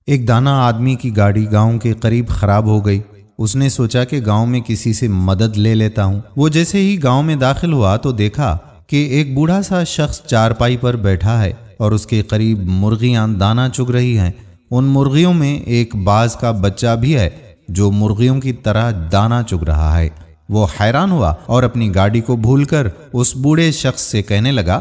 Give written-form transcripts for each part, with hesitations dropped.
ایک دانا آدمی کی گاڑی گاؤں کے قریب خراب ہو گئی۔ اس نے سوچا کہ گاؤں میں کسی سے مدد لے لیتا ہوں۔ وہ جیسے ہی گاؤں میں داخل ہوا تو دیکھا کہ ایک بوڑھا سا شخص چارپائی پر بیٹھا ہے اور اس کے قریب مرغیاں دانا چگ رہی ہیں۔ ان مرغیوں میں ایک باز کا بچہ بھی ہے جو مرغیوں کی طرح دانا چگ رہا ہے۔ وہ حیران ہوا اور اپنی گاڑی کو بھول کر اس بوڑھے شخص سے کہنے لگا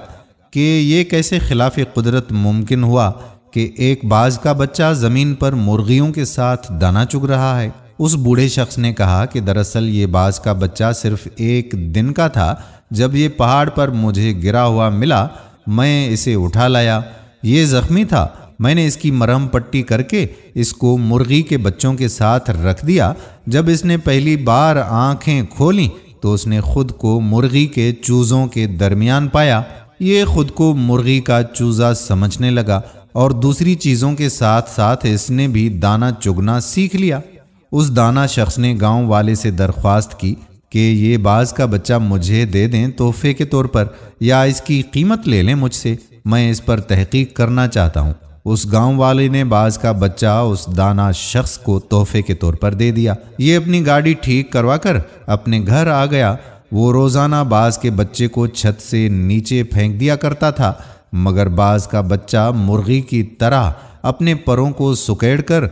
کہ یہ کیسے خلاف قدرت ممکن ہوا کہ ایک باز کا بچہ زمین پر مرغیوں کے ساتھ دانا چگ رہا ہے۔ اس بوڑھے شخص نے کہا کہ دراصل یہ باز کا بچہ صرف ایک دن کا تھا۔ جب یہ پہاڑ پر مجھے گرا ہوا ملا، میں اسے اٹھا لایا۔ یہ زخمی تھا، میں نے اس کی مرہم پٹی کر کے اس کو مرغی کے بچوں کے ساتھ رکھ دیا۔ جب اس نے پہلی بار آنکھیں کھولیں تو اس نے خود کو مرغی کے چوزوں کے درمیان پایا۔ یہ خود کو مرغی کا چوزا سمجھنے لگا اور دوسری چیزوں کے ساتھ ساتھ اس نے بھی دانا چگنا سیکھ لیا۔ اس دانا شخص نے گاؤں والے سے درخواست کی کہ یہ باز کا بچہ مجھے دے دیں تحفے کے طور پر، یا اس کی قیمت لے لیں مجھ سے، میں اس پر تحقیق کرنا چاہتا ہوں۔ اس گاؤں والے نے باز کا بچہ اس دانا شخص کو تحفے کے طور پر دے دیا۔ یہ اپنی گاڑی ٹھیک کروا کر اپنے گھر آ گیا۔ وہ روزانہ باز کے بچے کو چھت سے نیچے پھینک دیا کرتا تھا، مگر باز کا بچہ مرغی کی طرح اپنے پروں کو سکیڑ کر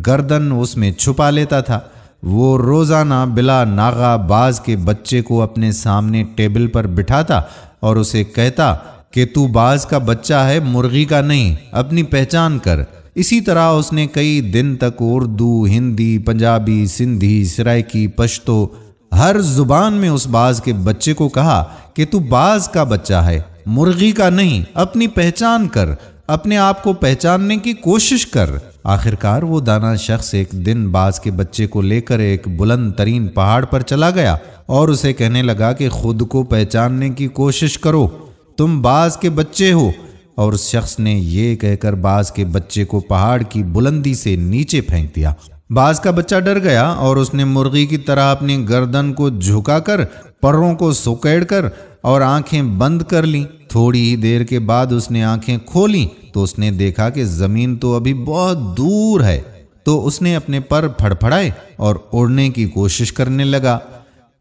گردن اس میں چھپا لیتا تھا۔ وہ روزانہ بلا ناغہ باز کے بچے کو اپنے سامنے ٹیبل پر بٹھاتا اور اسے کہتا کہ تو باز کا بچہ ہے، مرغی کا نہیں، اپنی پہچان کر۔ اسی طرح اس نے کئی دن تک اردو، ہندی، پنجابی، سندھی، سرائکی، پشتو ہر زبان میں اس باز کے بچے کو کہا کہ تو باز کا بچہ ہے، مرغی کا نہیں، اپنی پہچان کر، اپنے آپ کو پہچاننے کی کوشش کر۔ آخرکار وہ دانا شخص ایک دن باز کے بچے کو لے کر ایک بلند ترین پہاڑ پر چلا گیا اور اسے کہنے لگا کہ خود کو پہچاننے کی کوشش کرو، تم باز کے بچے ہو۔ اور اس شخص نے یہ کہہ کر باز کے بچے کو پہاڑ کی بلندی سے نیچے پھینک دیا۔ باز کا بچہ ڈر گیا اور اس نے مرغی کی طرح اپنی گردن کو جھکا کر، پروں کو سکیڑ کر اور آنکھیں بند کر لیں۔ تھوڑی ہی دیر کے بعد اس نے آنکھیں کھولیں تو اس نے دیکھا کہ زمین تو ابھی بہت دور ہے۔ تو اس نے اپنے پر پھڑپھڑائے اور اڑنے کی کوشش کرنے لگا۔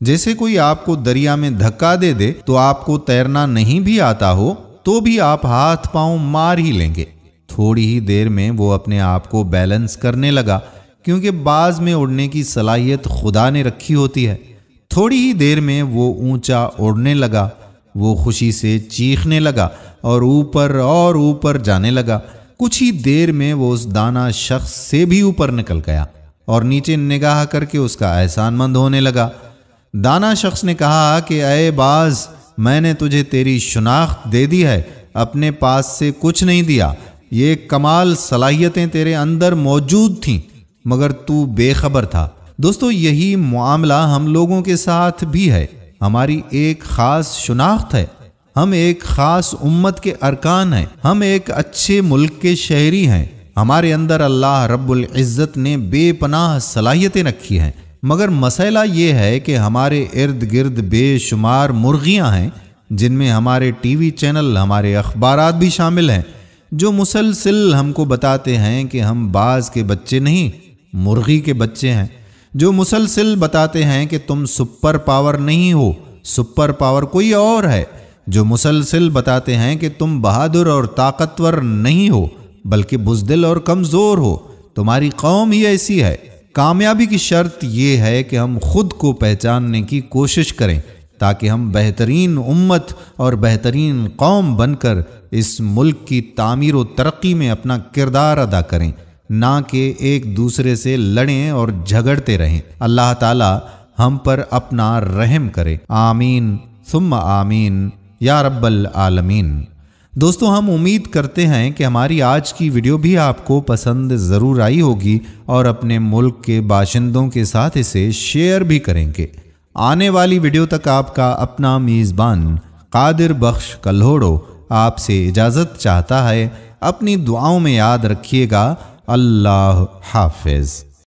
جیسے کوئی آپ کو دریا میں دھکا دے دے تو آپ کو تیرنا نہیں بھی آتا ہو تو بھی آپ ہاتھ پاؤں مار ہی لیں گے۔ تھوڑی ہی دیر میں وہ اپنے آپ کو بیلنس کرنے لگا، کیونکہ باز میں اڑنے کی صلاحیت خدا نے رکھی ہوتی ہے۔ تھوڑی ہی دیر میں وہ اونچا اڑنے لگا۔ وہ خوشی سے چیخنے لگا اور اوپر جانے لگا۔ کچھ ہی دیر میں وہ اس دانا شخص سے بھی اوپر نکل گیا اور نیچے نگاہ کر کے اس کا احسان مند ہونے لگا۔ دانا شخص نے کہا کہ اے باز، میں نے تجھے تیری شناخت دے دی ہے، اپنے پاس سے کچھ نہیں دیا۔ یہ کمال صلاحیتیں تیرے اندر موجود تھیں، مگر تو بے خبر تھا۔ دوستو، یہی معاملہ ہم لوگوں کے ساتھ بھی ہے۔ ہماری ایک خاص شناخت ہے، ہم ایک خاص امت کے ارکان ہیں، ہم ایک اچھے ملک کے شہری ہیں، ہمارے اندر اللہ رب العزت نے بے پناہ صلاحیتیں رکھی ہیں، مگر مسئلہ یہ ہے کہ ہمارے ارد گرد بے شمار مرغیاں ہیں، جن میں ہمارے ٹی وی چینل، ہمارے اخبارات بھی شامل ہیں، جو مسلسل ہم کو بتاتے ہیں کہ ہم باز کے بچے نہیں، مرغی کے بچے ہیں، جو مسلسل بتاتے ہیں کہ تم سپر پاور نہیں ہو، سپر پاور کوئی اور ہے، جو مسلسل بتاتے ہیں کہ تم بہادر اور طاقتور نہیں ہو بلکہ بزدل اور کمزور ہو، تمہاری قوم ہی ایسی ہے۔ کامیابی کی شرط یہ ہے کہ ہم خود کو پہچاننے کی کوشش کریں تاکہ ہم بہترین امت اور بہترین قوم بن کر اس ملک کی تعمیر و ترقی میں اپنا کردار ادا کریں، نہ کہ ایک دوسرے سے لڑیں اور جھگڑتے رہیں۔ اللہ تعالی ہم پر اپنا رحم کرے، آمین ثم آمین یا رب العالمین۔ دوستو، ہم امید کرتے ہیں کہ ہماری آج کی ویڈیو بھی آپ کو پسند ضرور آئی ہوگی اور اپنے ملک کے باشندوں کے ساتھ اسے شیئر بھی کریں گے۔ آنے والی ویڈیو تک آپ کا اپنا میزبان قادر بخش کلہوڑو آپ سے اجازت چاہتا ہے۔ اپنی دعاؤں میں یاد رکھیے گا۔ اللہ حافظ۔